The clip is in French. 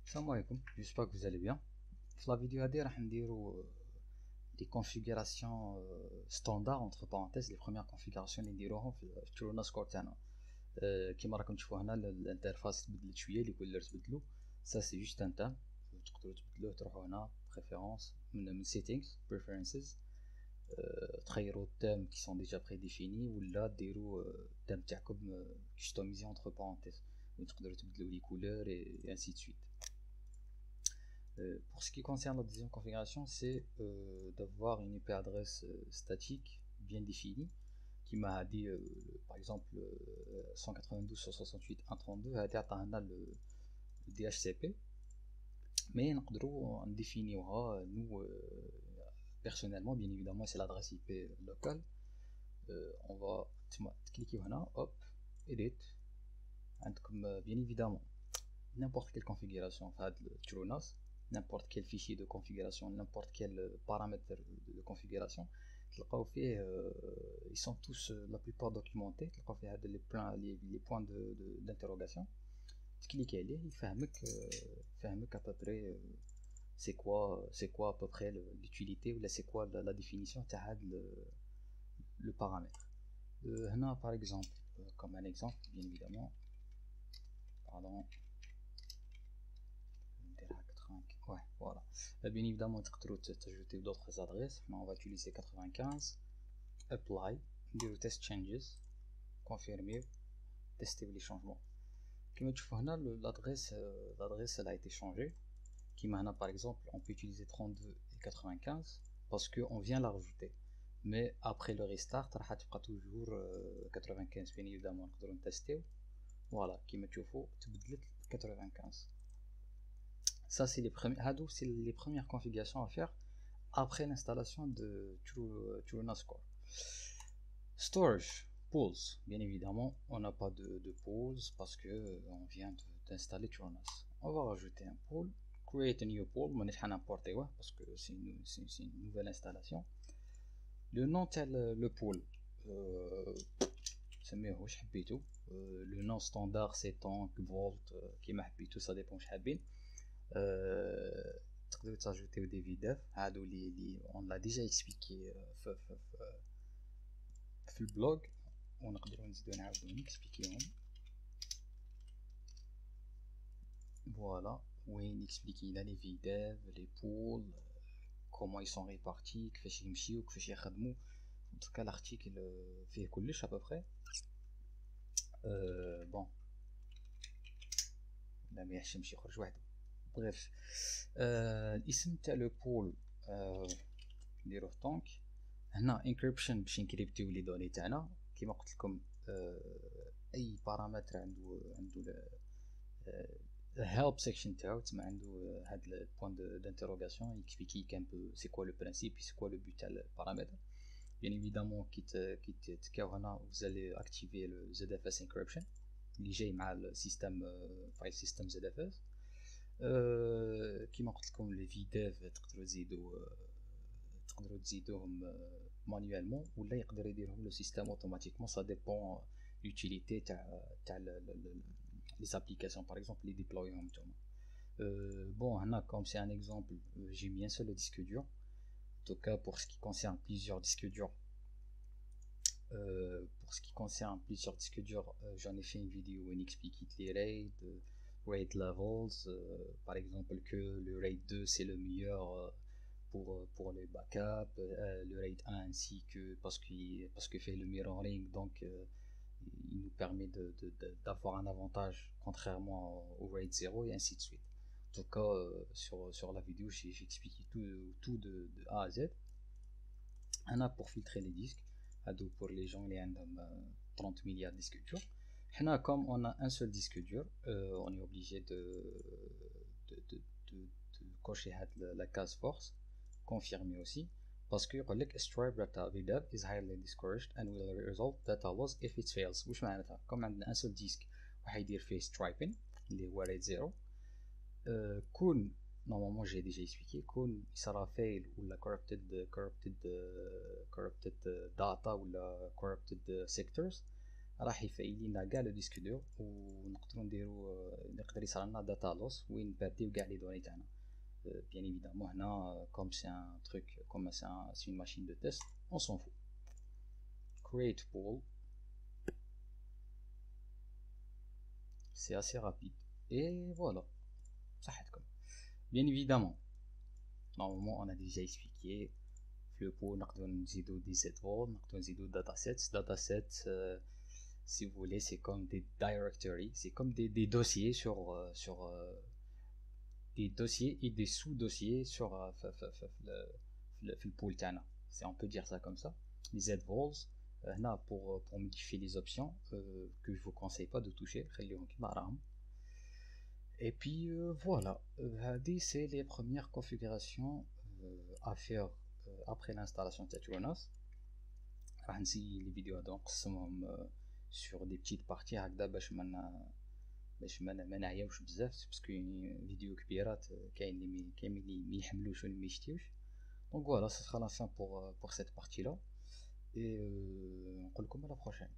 Salam alaikum, j'espère que vous allez bien. Dans la vidéo هذه راح نديرو des configurations standard entre parenthèses les premières configurations اللي نديروهم في الترونا سكور تاعنا. كيما راكم تشوفوا هنا الانترفاس تبدلت شويه لي كولر تبدلوا. Ça c'est juste un thème. تقدروا تبدلوه تروحوا هنا préférences من settings preferences تخيروا الثيم qui sont déjà prédéfinis ولا ديروا الثيم تاعكم customisé entre parenthèses وتقدروا تبدلوا les couleurs et ainsi de suite. Pour ce qui concerne la deuxième configuration, c'est d'avoir une IP adresse statique bien définie qui m'a dit par exemple 192.168.132 a le DHCP, mais on définira nous personnellement, bien évidemment, c'est l'adresse IP locale. On va cliquer là, hop, edit, comme bien évidemment n'importe quelle configuration de TrueNAS, n'importe quel fichier de configuration, n'importe quel paramètre de configuration, ils sont tous la plupart documentés. Les points d'interrogation. Tu cliques là, il fait à peu près c'est quoi à peu près l'utilité ou c'est quoi la définition de le paramètre. Par exemple, comme un exemple, bien évidemment, pardon. Ouais, voilà. Bien évidemment, tu peux ajouter d'autres adresses. On va utiliser 95. Apply. Dire test changes. Confirmer. Tester les changements. Comme tu vois là, l'adresse elle a été changée. Qui maintenant, par exemple, on peut utiliser 32 et 95 parce qu'on vient la rajouter. Mais après le restart, tu auras toujours 95. Bien évidemment, on peut tester. Voilà, qui me tu faut, tu peux 95. Ça, c'est les premières configurations à faire après l'installation de TrueNAS Core. Storage, pools. Bien évidemment, on n'a pas de pools parce que on vient d'installer TrueNAS. On va rajouter un pool, create a new pool, mais pas n'importe quoi parce que c'est une nouvelle installation. Le nom de le pool, le nom standard c'est Tank, Vault, qui m'a tout ça dépend de تقدروا تاجوتيو دي فيديو هادو لي on l'a déjà expliqué في البلوج ونقدروا نزيدو نعاودو نكسبليكيهم فوالا وين نكسبليكينا لي فيديو لي بول comment ils sont répartis كيفاش يمشيو كيفاش يخدموا en tout cas l'article فيه كلش à peu près bon لا ما يحشمش يخرج وحده bref الاسم تاع لو بول نديروه طونك هنا انكريبشن باش نكريبتيو لي دوني تاعنا كيما قلت لكم اي بارامتر عنده help section تاعو تما عنده هاد البوين d'interrogation يكسبيكي un peu c'est quoi le principe c'est quoi le but تاع البارامتر bien évidemment كي تكاو هنا vous allez activer le ZFS encryption اللي جاي مع السيستم فايل سيستم ZFS كيما قلت لكم لي فيديف تقدروا تزيدوهم مانيوالمون ولا يقدر يديرهم لو سيستم اوتوماتيكمون سا ديبون l'utilité تاع les applications par exemple les déployهم نتوما bon هنا comme c'est un exemple j'ai mis un seul disque dur en tout cas pour ce qui concerne plusieurs disques durs j'en ai fait une vidéo où on explique les raids RAID levels par exemple que le RAID 2 c'est le meilleur pour les backups le RAID 1 ainsi que parce que fait le mirroring donc il nous permet d'avoir un avantage contrairement au RAID 0 et ainsi de suite en tout cas sur la vidéo j'ai expliqué tout de A à Z on a pour filtrer les disques pour les gens qui ont 30 milliards de disques durs. Comme on a un seul disque dur, on est obligé de cocher la case force, confirmer aussi, parce que le stripe data VDAV is highly discouraged and will result data loss if it fails. Comme on a un seul disque, on va dire fait striping, les RAID 0. Normalement j'ai déjà expliqué qu'on sera fail ou la corrupted data ou la corrupted sectors راح يفايل لنا كاع لو ديسك دور ونقدروا نديروا نقدر يصرى لنا داتا لوس وين نبرديو كاع لي دوني تاعنا. bien évidemment هنا comme c'est un truc comme c'est une machine de test on s'en fout. Create pool, c'est assez rapide et voilà. صحتكم. Bien évidemment normalement on a déjà expliqué le pool نقدروا نزيدوا des Z-Vault, نقدروا نزيدوا datasets. Si vous voulez, c'est comme des directories, c'est comme des dossiers sur des dossiers et des sous-dossiers sur le pool تاعنا. On peut dire ça comme ça. Les Z-Vaults هنا pour modifier les options que je vous conseille pas de toucher. خليهم كيما راهم. Et puis voilà, c'est les premières configurations à faire après l'installation de Tetris. راح نسي les vidéos نقسمهم sur des petites parties هكذا باش ما نعياوش بزاف باسكو فيديو كبيرات كاين اللي ما يحملوش واللي ما يشتيوش. Donc voilà, ce sera la fin pour cette partie là et نقول لكم à la prochaine.